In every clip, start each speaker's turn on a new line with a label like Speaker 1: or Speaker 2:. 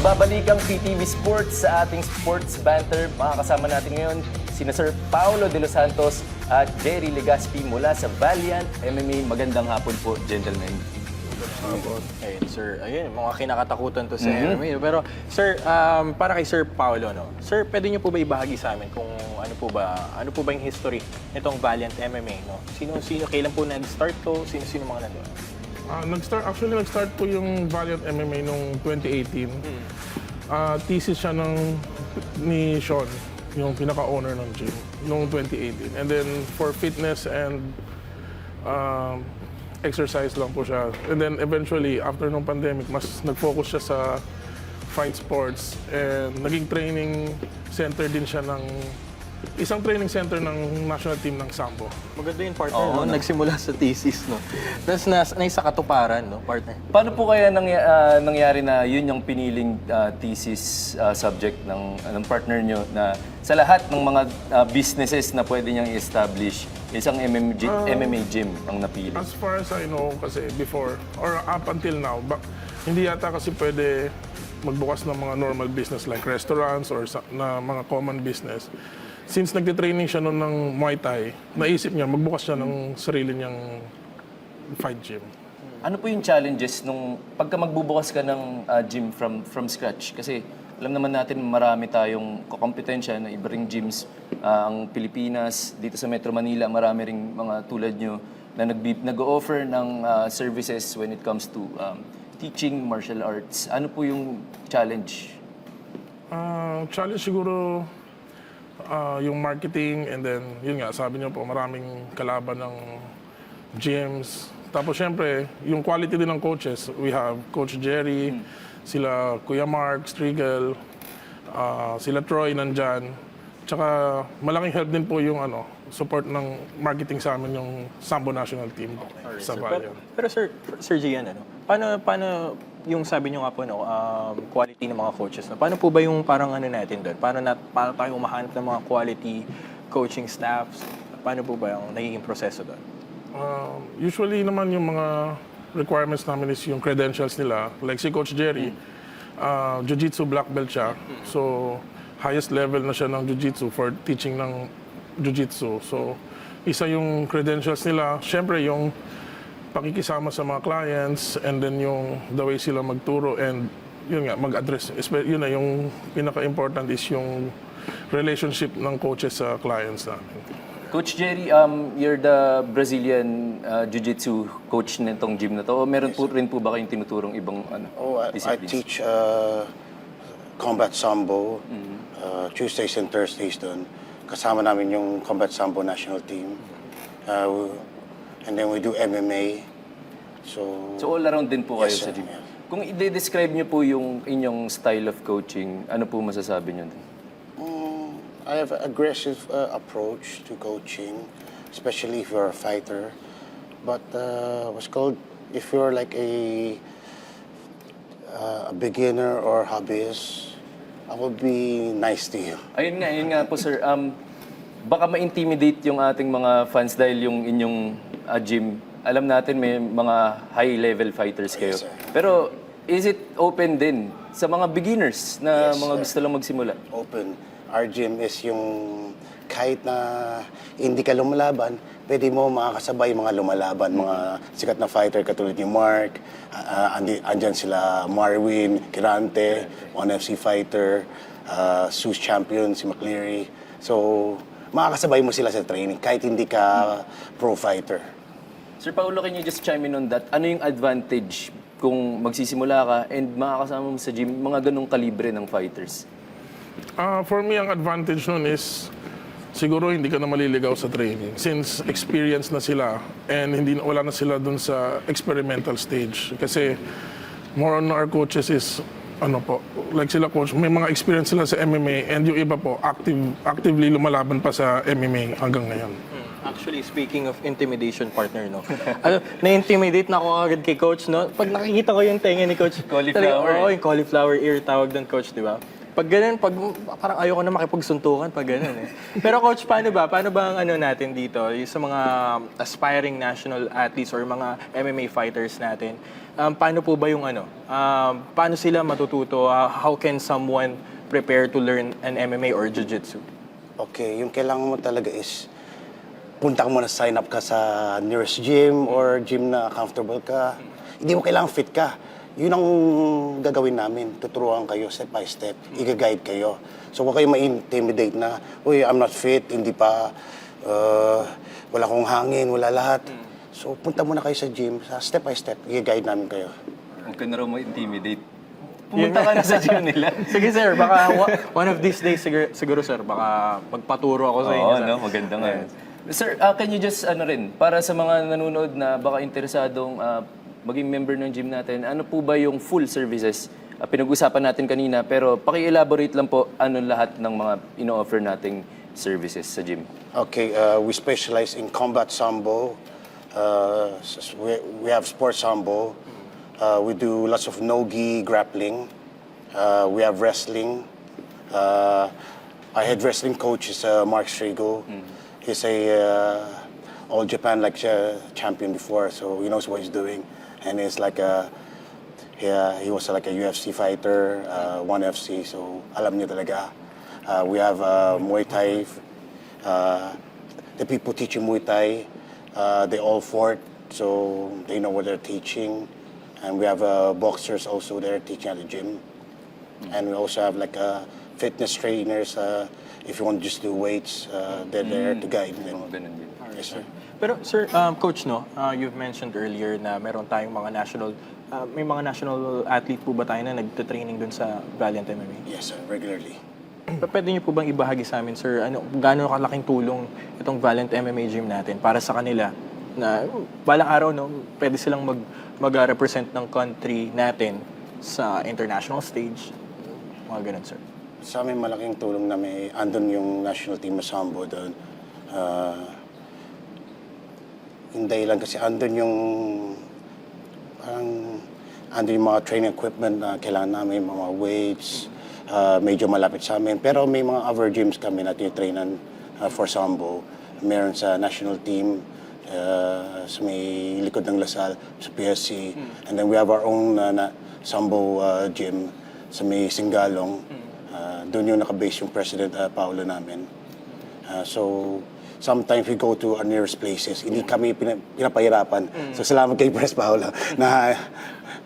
Speaker 1: Nagbabalik ang PTV Sports sa ating Sports Banter. Makakasama natin ngayon sina Sir Paolo Delos Santos at Jerry Legaspi mula sa VALIANT MMA. Magandang hapon po, gentlemen.
Speaker 2: Ayun, sir. Ayun, mga kinakatakutan to sa MMA. Pero, sir, para kay Sir Paolo, no? Sir, pwede niyo po ba ibahagi sa amin kung ano po ba yung history nitong VALIANT MMA, no? Sino, kailan po nag-start to? Sino mga nandun?
Speaker 3: Nag-start po yung VALIANT MMA noong 2018. Thesis siya ni Sean, yung pinaka-owner ng gym, noong 2018. And then, for fitness and exercise lang po siya. And then, eventually, after nung pandemic, mas nag-focus siya sa fight sports. And naging training center din siya isang training center ng national team ng Sambo.
Speaker 2: Maganda yung partner, no? Nagsimula sa thesis, no? Tapos naisa katuparan, no, partner?
Speaker 1: Paano po kaya nangyari na yun yung piniling thesis subject ng partner nyo na sa lahat ng mga businesses na pwede niyang i-establish, isang MMA gym ang napili?
Speaker 3: As far as I know, kasi before, or up until now, hindi yata kasi pwede magbukas ng mga normal business like restaurants or na mga common business. Since nagtitraining siya noon ng Muay Thai, naisip niya magbukas siya ng sarili niyang fight gym.
Speaker 1: Ano po yung challenges nung pagka magbubukas ka ng gym from scratch? Kasi alam naman natin marami tayong kompetensya na iba ring gyms. Ang Pilipinas, dito sa Metro Manila, marami ring mga tulad nyo na nag-o-offer ng services when it comes to teaching martial arts. Ano po yung challenge?
Speaker 3: Challenge siguro yung marketing, and then yun nga, sabi niyo po, maraming kalaban ng gyms. Tapos syempre, yung quality din ng coaches. We have Coach Jerry, sila Kuya Mark, Streigl, sila Troy nandyan. Tsaka malaking help din po yung support ng marketing sa amin yung Sambo National Team sa VALIANT.
Speaker 2: Pero Sir Gian, paano yung sabi nyo nga po, quality ng mga coaches, no? Paano po ba yung parang natin doon? Paano tayo umahanap ng mga quality coaching staffs? Paano po ba yung nagiging proseso doon?
Speaker 3: Usually naman yung mga requirements namin is yung credentials nila. Like si Coach Jerry, Jiu-Jitsu black belt siya. So, highest level na siya ng Jiu-Jitsu for teaching ng Jiu-Jitsu. So, isa yung credentials nila. Siyempre, yung pakikisama sa mga clients, and then yung the way sila magturo, and yun nga, mag-address. Yun na, yung pinaka-important is yung relationship ng coaches sa clients namin.
Speaker 1: Coach Jerry, you're the Brazilian Jiu-Jitsu coach nitong gym na to. O meron po rin po ba kayong tinuturong ibang
Speaker 4: I teach combat sambo, Tuesdays and Thursdays doon. Kasama namin yung combat sambo national team. And then we do MMA. So
Speaker 1: all around din po kayo
Speaker 4: yes,
Speaker 1: sa gym.
Speaker 4: yeah.
Speaker 1: Kung i-describe niyo po yung inyong style of coaching, ano po masasabi niyo?
Speaker 4: I have an aggressive approach to coaching, especially if you're a fighter. But what's called, if you're like a beginner or hobbyist, I will be nice to you.
Speaker 1: Ayun nga po sir. Baka ma-intimidate yung ating mga fans dahil yung inyong gym. Alam natin may mga high-level fighters kayo.
Speaker 4: Yes, sir.
Speaker 1: Pero is it open din sa mga beginners na
Speaker 4: Yes,
Speaker 1: mga
Speaker 4: sir.
Speaker 1: gusto lang magsimula?
Speaker 4: Open. Our gym is yung kahit na hindi ka lumalaban, pwede mo makakasabay mga lumalaban, mga sikat na fighter katulad ni Mark, andyan sila Marwin, Kirante, One FC fighter, Sus champion, si McLeary. So, makakasabay mo sila sa training kahit hindi ka pro fighter.
Speaker 1: Sir Paolo, can you just chime in on that? Ano yung advantage kung magsisimula ka and makakasama mo sa gym mga ganong kalibre ng fighters?
Speaker 3: For me, ang advantage nun is siguro hindi ka na maliligaw sa training since experience na sila, and wala na sila dun sa experimental stage. Kasi more on our coaches is like sila coach, may mga experience sila sa MMA, and yung iba po actively lumalaban pa sa MMA hanggang ngayon.
Speaker 2: Actually, speaking of intimidation, partner, na-intimidate na ako agad kay Coach, no? Pag nakikita ko yung tenga ni Coach,
Speaker 1: Cauliflower.
Speaker 2: Oo, yung cauliflower ear tawag ng Coach, di ba? Pag ganun, parang ayoko na makipagsuntukan pag ganun eh. Pero coach, paano ba? Paano ba ang ano natin dito? Yung sa mga aspiring national athletes or mga MMA fighters natin, paano po ba yung ano? Paano sila matututo? How can someone prepare to learn an MMA or jiu-jitsu?
Speaker 4: Okay, yung kailangan mo talaga is punta ka muna, sign up ka sa nearest gym or gym na comfortable ka. Hindi mo kailangan fit ka. Yun ang gagawin namin. Tuturuan kayo step by step. I-guide kayo. So huwag kayo ma-intimidate na, uy, I'm not fit, hindi pa, wala akong hangin, wala lahat. So punta muna kayo sa gym, sa step by step, i-guide namin kayo.
Speaker 1: Huwag ka na raw ma-intimidate. Pumunta ka na sa gym nila.
Speaker 2: Sige sir, baka one of these days siguro sir, baka magpaturo ako sa inyo.
Speaker 1: Oo,
Speaker 2: sir.
Speaker 1: no, maganda nga. Sir, can you just, para sa mga nanonood na baka interesadong maging member ng gym natin, ano po ba yung full services? Pinag-usapan natin kanina, pero paki-elaborate lang po ano lahat ng mga ino-offer nating services sa gym.
Speaker 4: Okay, we specialize in combat sambo. We have sports sambo. We do lots of no-gi grappling. We have wrestling. Our head wrestling coach is Mark Streigl. He's a all Japan champion before, so he knows what he's doing. And he's like he was like a UFC fighter, 1FC, so alam niya talaga. We have Muay Thai. The people teaching Muay Thai, they all fought, so they know what they're teaching. And we have boxers also there teaching at the gym. And we also have like fitness trainers. If you want to just do weights, they're there to guide them.
Speaker 1: Ganun din.
Speaker 4: Yes, sir.
Speaker 2: Pero sir, coach, no, you've mentioned earlier na meron tayong mga may mga national athlete po ba tayo na nagte-training dun sa Valiant MMA?
Speaker 4: Yes, sir. Regularly.
Speaker 2: Pwede niyo po bang ibahagi sa amin, sir, gaano kalaking tulong itong Valiant MMA gym natin para sa kanila na balang araw, no, pwede silang mag-represent ng country natin sa international stage, mga ganun, sir?
Speaker 4: Sa amin, malaking tulong na andun yung national team na sambo doon. Hindi lang kasi andun yung mga training equipment na kailangan namin, mga weights, medyo malapit sa amin. Pero may mga other gyms kami na tinitrainan for sambo. Meron sa national team, sa may likod ng Lasal, sa PSC. And then we have our own sambo gym sa may Singalong. Doon yung nakabase yung President Paolo namin. So, sometimes we go to our nearest places. Hindi kami pinapahirapan. So, salamat kay Pres Paolo na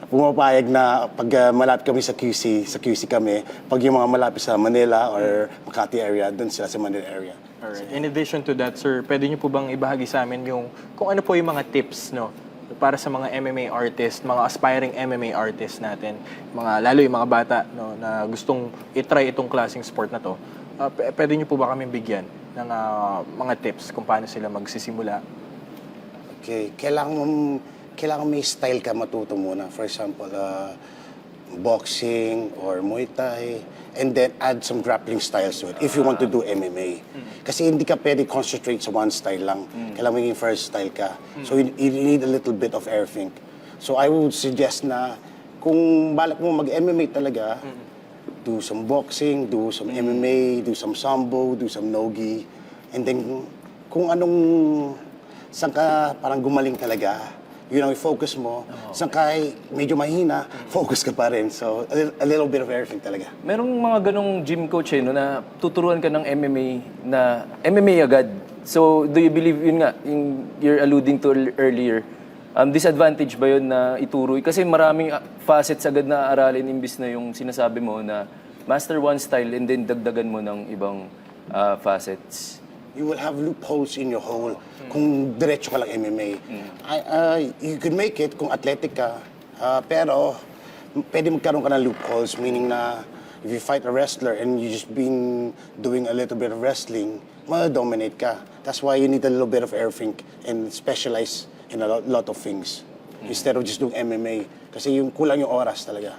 Speaker 4: pumapayag na pag malapit kami sa QC kami. Pag yung mga malapit sa Manila or Makati area, doon sila sa Manila area.
Speaker 2: Alright. In addition to that, sir, pwede niyo po bang ibahagi sa amin kung ano po yung mga tips, no, para sa mga MMA artist, mga aspiring MMA artist natin, lalo yung mga bata, no, na gustong i-try itong klaseng sport na to. Pwede niyo po ba kami bigyan ng mga tips kung paano sila magsisimula?
Speaker 4: Okay, kailangan may style ka matuto muna. For example, boxing or Muay Thai, and then add some grappling styles to it if you want to do MMA. Kasi hindi ka pwede concentrate sa one style lang. Kailangan maging first style ka. So you need a little bit of everything. So I would suggest na kung balak mo mag-MMA talaga, do some boxing, do some MMA, do some sambo, do some no-gi. And then kung saan ka parang gumaling talaga, yun ang i-focus mo. Saan ka medyo mahina, focus ka pa rin. So, a little bit of everything talaga.
Speaker 1: Merong mga ganong gym coach no, na tuturuan ka ng MMA na MMA agad. So, do you believe, yun nga, you're alluding to earlier, disadvantage ba yun na ituro? Kasi maraming facets agad na aralin imbis na yung sinasabi mo na master one style and then dagdagan mo ng ibang facets.
Speaker 4: You will have loopholes in your whole kung diretso ka lang MMA. You could make it kung athletic ka, pero pwede magkaroon ka ng loopholes, meaning na if you fight a wrestler and you just been doing a little bit of wrestling, ma-dominate ka. That's why you need a little bit of everything and specialize in a lot of things instead of just doing MMA. Kasi yung kulang yung oras talaga.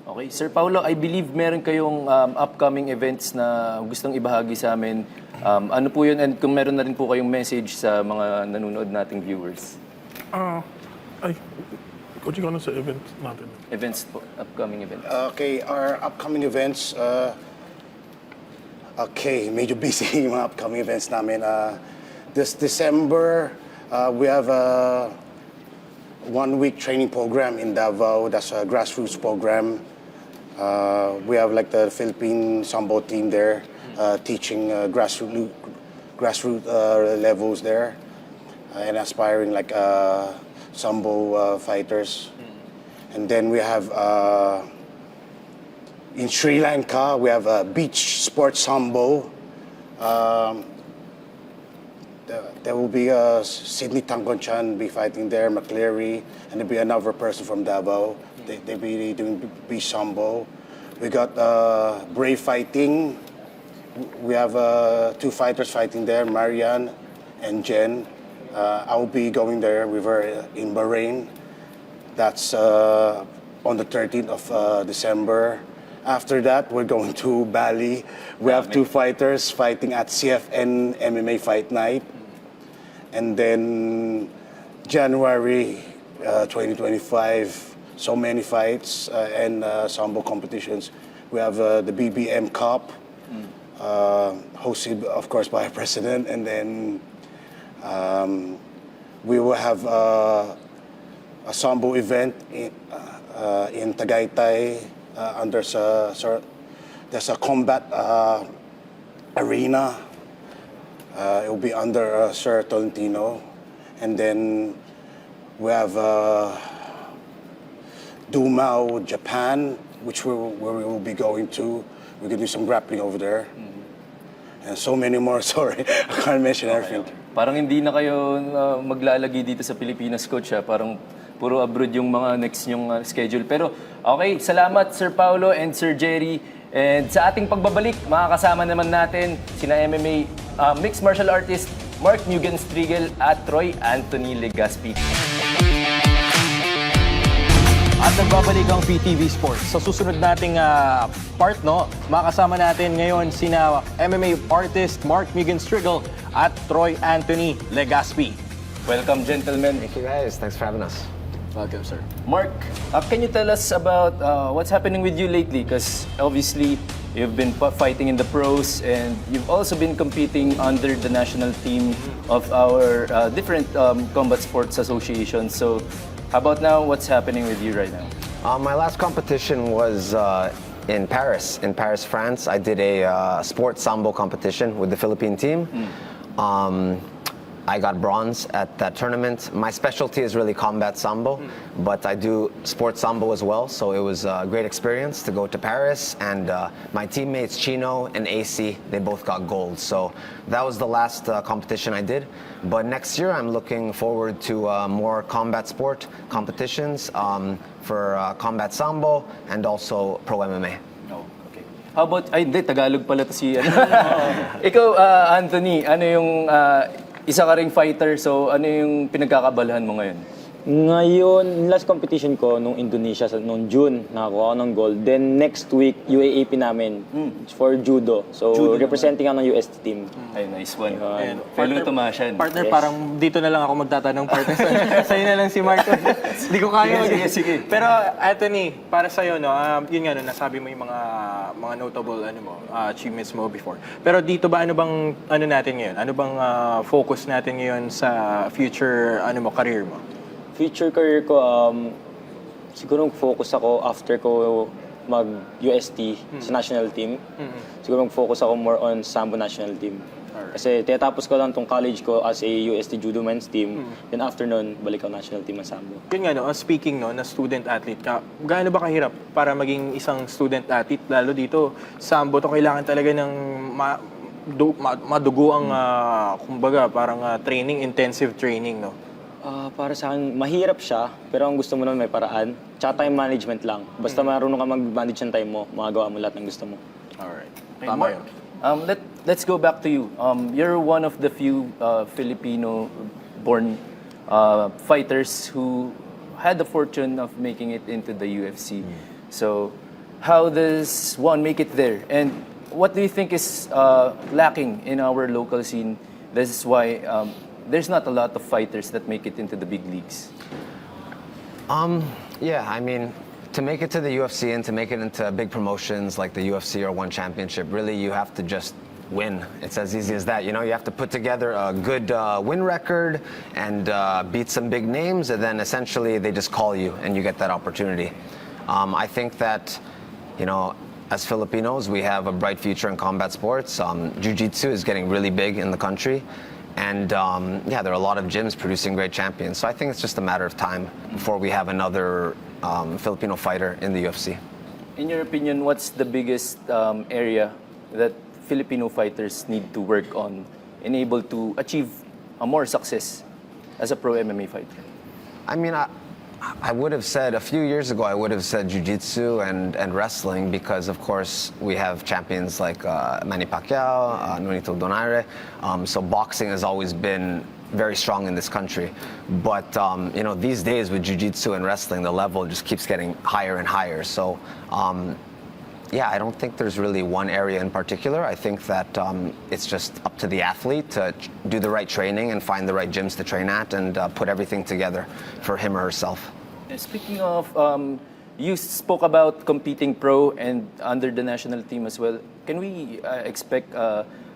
Speaker 1: Okay. Sir Paolo, I believe meron kayong upcoming events na gustong ibahagi sa amin. Ano po yun? And kung meron na rin po kayong message sa mga nanonood nating viewers.
Speaker 3: Coaching ko na sa event natin.
Speaker 1: Events po, upcoming events.
Speaker 4: Okay, our upcoming events, Okay, medyo busy yung mga upcoming events namin. This December, we have a 1-week training program in Davao. That's a grassroots program. We have like the Philippine Sambo team there, teaching grassroots levels there, and aspiring like Sambo fighters. And then we have in Sri Lanka, we have a beach sports Sambo. There will be Sydney Tangonchan be fighting there, McCleary, and there'll be another person from Davao. They'll be doing beach Sambo. We got Brave fighting. We have 2 fighters fighting there, Marian and Jen. I'll be going there with her in Bahrain. That's on the 13th of December. After that, we're going to Bali. We have 2 fighters fighting at CFN MMA Fight Night. And then January 2025, so many fights and Sambo competitions. We have the BBM Cup, hosted, of course, by our president. And then we will have a Sambo event in Tagaytay. There's a combat arena. It will be under Sir Tolentino. And then we have Dumao, Japan, where we will be going to. We're going to do some grappling over there. And so many more, sorry. I can't mention everything.
Speaker 1: Parang hindi na kayo maglalagi dito sa Pilipinas, Coach. Parang puro abroad yung mga next nyong schedule. Pero okay, salamat Sir Paolo and Sir Jerry. And sa ating pagbabalik, makakasama naman natin sina MMA mixed martial artist Mark Mugen Streigl at Troy Anthony Legaspi.
Speaker 2: At nagbabalik ang PTV Sports. Sa susunod nating part, no, makasama natin ngayon sina MMA artist Mark Mugen Streigl at Troy Anthony Legaspi.
Speaker 1: Welcome, gentlemen.
Speaker 5: Thank you guys. Thanks for having us.
Speaker 2: Welcome, sir.
Speaker 1: Mark, can you tell us about what's happening with you lately? Because obviously, you've been fighting in the pros and you've also been competing under the national team of our different combat sports associations. So, how about now? What's happening with you right now?
Speaker 5: My last competition was in Paris, France. I did a sports sambo competition with the Philippine team. I got bronze at that tournament. My specialty is really combat sambo, but I do sports sambo as well. So it was a great experience to go to Paris, and my teammates Chino and AC, they both got gold. So that was the last competition I did. But next year, I'm looking forward to more combat sport competitions for combat sambo and also pro MMA.
Speaker 1: Oh, okay. How about, ay hindi, Tagalog pala to si, Ikaw, Anthony, ano yung, isa ka ring fighter, so ano yung pinagkakabalahan mo ngayon?
Speaker 6: Ngayon, last competition ko nung Indonesia, nung June, nakakuha ako ng gold. Then next week, UAAP namin for judo. So,
Speaker 1: Judo
Speaker 6: representing ako ng UST team.
Speaker 1: Ay, nice one.
Speaker 2: Ayan.
Speaker 1: Fellow Tomasyan.
Speaker 2: Partner, parang dito na lang ako magtatanong, partner. Sa'yo na lang si Mark. Hindi ko kaya.
Speaker 1: Sige.
Speaker 2: Pero Anthony, para sa'yo, no, yun nga, no, nasabi mo yung mga notable achievements mo before. Pero dito ba, ano bang natin ngayon? Ano bang focus natin ngayon sa future career mo?
Speaker 6: Future career ko, siguro focus ako after ko mag-UST sa national team. Siguro mag-focus ako more on Sambo national team. Kasi tinatapos ko lang tong college ko as a UST judo men's team. Then after nun, balik ako national team ng Sambo.
Speaker 2: Yun nga, no, speaking no, na student athlete ka, gaano ba kahirap para maging isang student athlete? Lalo dito, Sambo to kailangan talaga ng madugo ang, kumbaga, parang training, intensive training, no?
Speaker 6: Para sa akin, mahirap siya, pero ang gusto mo naman may paraan. Tsaka time management lang. Basta marunong ka mag-manage ng time mo, magagawa mo lahat ng gusto mo.
Speaker 2: Alright.
Speaker 1: Okay,
Speaker 2: Tama
Speaker 1: Mark,
Speaker 2: yun.
Speaker 1: let's go back to you. You're one of the few Filipino-born fighters who had the fortune of making it into the UFC. So, how does one make it there? And what do you think is lacking in our local scene? This is why there's not a lot of fighters that make it into the big leagues.
Speaker 5: Yeah, I mean, to make it to the UFC and to make it into big promotions like the UFC or One Championship, really you have to just win. It's as easy as that. You know, you have to put together a good win record and beat some big names, and then essentially they just call you and you get that opportunity. I think that, you know, as Filipinos, we have a bright future in combat sports. Jiu-Jitsu is getting really big in the country. And yeah, there are a lot of gyms producing great champions. So I think it's just a matter of time before we have another Filipino fighter in the UFC.
Speaker 1: In your opinion, what's the biggest area that Filipino fighters need to work on and able to achieve a more success as a pro MMA fighter?
Speaker 5: I mean, I would have said a few years ago, I would have said jiu-jitsu and wrestling because, of course, we have champions like Manny Pacquiao, Nonito Donaire. So boxing has always been very strong in this country. But, you know, these days with jiu-jitsu and wrestling, the level just keeps getting higher and higher. So, yeah, I don't think there's really one area in particular. I think that it's just up to the athlete to do the right training and find the right gyms to train at and put everything together for him or herself.
Speaker 1: Speaking of, you spoke about competing pro and under the national team as well. Can we expect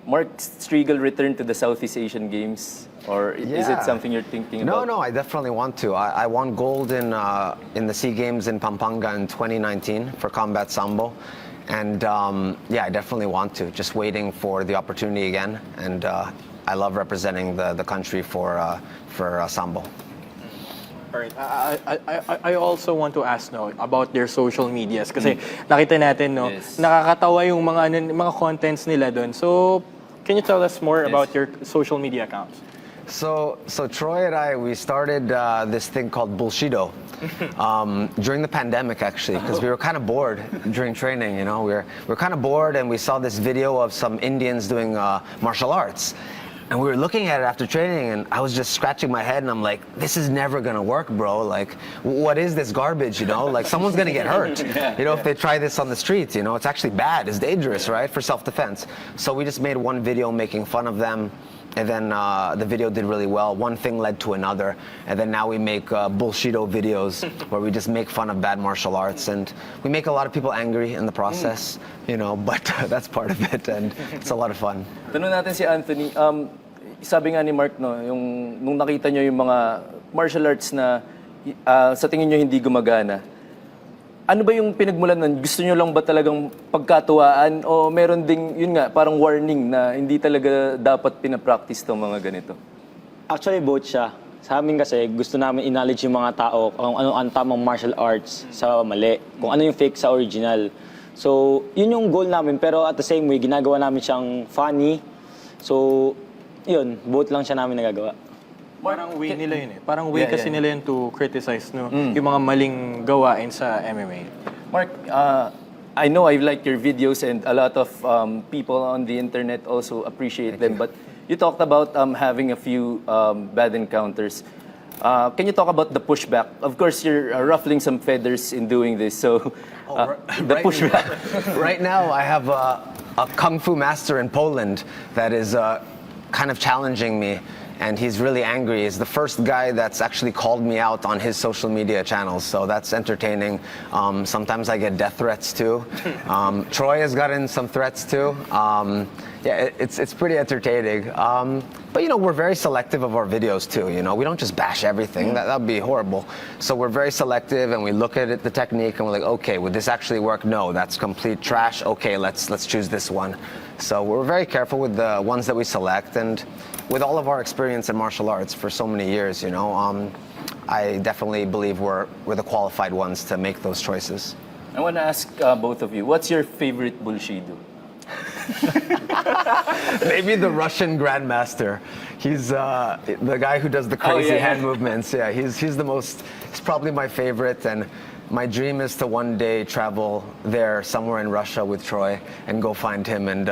Speaker 1: Mark Streigl return to the Southeast Asian Games? Or is it something you're thinking about?
Speaker 5: No, I definitely want to. I won gold in the SEA Games in Pampanga in 2019 for combat sambo. And yeah, I definitely want to. Just waiting for the opportunity again. And I love representing the country for sambo.
Speaker 2: All right. I also want to ask no about their social medias kasi nakita natin no
Speaker 1: Yes.
Speaker 2: nakakatawa yung mga contents nila doon. So can you tell us more about your social media accounts?
Speaker 5: So Troy and I, we started this thing called Bullshido during the pandemic, actually, because we were kind of bored during training. You know, we were kind of bored, and we saw this video of some Indians doing martial arts. And we were looking at it after training, and I was just scratching my head, and I'm like, this is never gonna work, bro. Like, what is this garbage, you know? Like, someone's gonna get hurt, you know, if they try this on the streets, you know? It's actually bad, it's dangerous, right, for self-defense. So we just made one video making fun of them, and then the video did really well. One thing led to another, and then now we make Bullshido videos where we just make fun of bad martial arts, and we make a lot of people angry in the process, you know, but that's part of it, and it's a lot of fun.
Speaker 1: Tanong natin si Anthony, sabi nga ni Mark, no, nung nakita nyo yung mga martial arts na sa tingin nyo hindi gumagana, ano ba yung pinagmulan nun? Gusto nyo lang ba talagang pagkatuwaan o meron ding, yun nga, parang warning na hindi talaga dapat pinapractice tong mga ganito?
Speaker 6: Actually, both siya. Sa amin kasi, gusto namin i-knowledge yung mga tao kung ano ang tamang martial arts sa mali, kung ano yung fake sa original. So, yun yung goal namin, pero at the same way, ginagawa namin siyang funny. So, yun, both lang siya namin nagagawa.
Speaker 2: Parang way nila yun eh. Parang way kasi nila yun to criticize no, yung mga maling gawain sa MMA.
Speaker 1: Mark, I know I like your videos and a lot of people on the internet also appreciate them, but you talked about having a few bad encounters. Can you talk about the pushback? Of course, you're ruffling some feathers in doing this, so the pushback.
Speaker 5: Right now, I have a kung fu master in Poland that is kind of challenging me, and he's really angry. He's the first guy that's actually called me out on his social media channels, so that's entertaining. Sometimes I get death threats too. Troy has gotten some threats too. Yeah, it's pretty entertaining. But you know, we're very selective of our videos too. You know, we don't just bash everything. That'd be horrible. So we're very selective, and we look at it, the technique, and we're like, okay, would this actually work? No, that's complete trash. Okay, let's choose this one. So we're very careful with the ones that we select, and with all of our experience in martial arts for so many years, you know, I definitely believe we're the qualified ones to make those choices.
Speaker 1: I want to ask both of you, what's your favorite Bullshido?
Speaker 5: Maybe the Russian Grandmaster. He's the guy who does the crazy hand movements. Yeah, he's probably my favorite, and my dream is to one day travel there somewhere in Russia with Troy and go find him and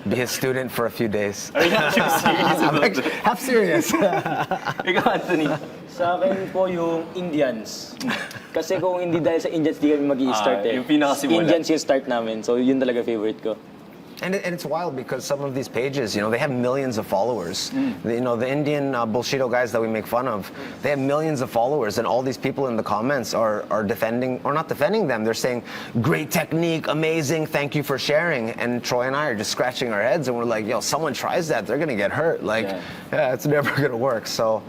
Speaker 5: be his student for a few days.
Speaker 1: Are you actually serious about that?
Speaker 5: Half serious.
Speaker 1: Ikaw, Anthony.
Speaker 6: Sa akin po yung Indians. Kasi kung hindi dahil sa Indians, di kami mag-i-start eh.
Speaker 1: Yung pinakasimula.
Speaker 6: Indians yung start namin, so yun talaga favorite ko.
Speaker 5: And it's wild because some of these pages, they have millions of followers. The Indian bullshito guys that we make fun of, they have millions of followers, and all these people in the comments are defending, or not defending them. They're saying, great technique, amazing, thank you for sharing. And Troy and I are just scratching our heads, and we're like, yo, someone tries that, they're gonna get hurt. Like, yeah, it's never gonna work. So.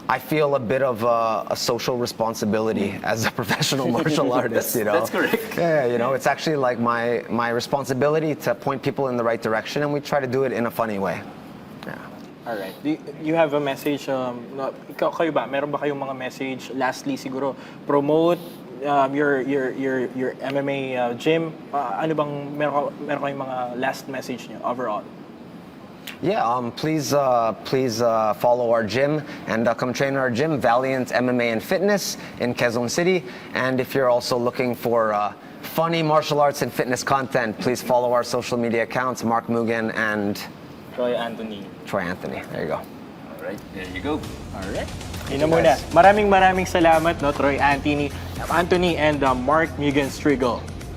Speaker 5: I feel a bit of a social responsibility as a professional martial artist,
Speaker 1: That's correct.
Speaker 5: Yeah, it's actually like my responsibility to point people in the right direction, and we try to do it in a funny way. Yeah.
Speaker 2: All right. Do you have a message? Kayo ba? Meron ba kayong mga message? Lastly, siguro promote your MMA gym. Ano bang meron kayong mga last message niyo overall?
Speaker 5: Yeah, please follow our gym and come train in our gym, Valiant MMA and Fitness in Quezon City. And if you're also looking for funny martial arts and fitness content, please follow our social media accounts, Mark Mugen and
Speaker 6: Troy Anthony.
Speaker 5: Troy Anthony. There you go.
Speaker 1: All right, there you go.
Speaker 2: All right. Yun na muna. Maraming salamat, no, Troy Anthony and Mark Mugen Streigl.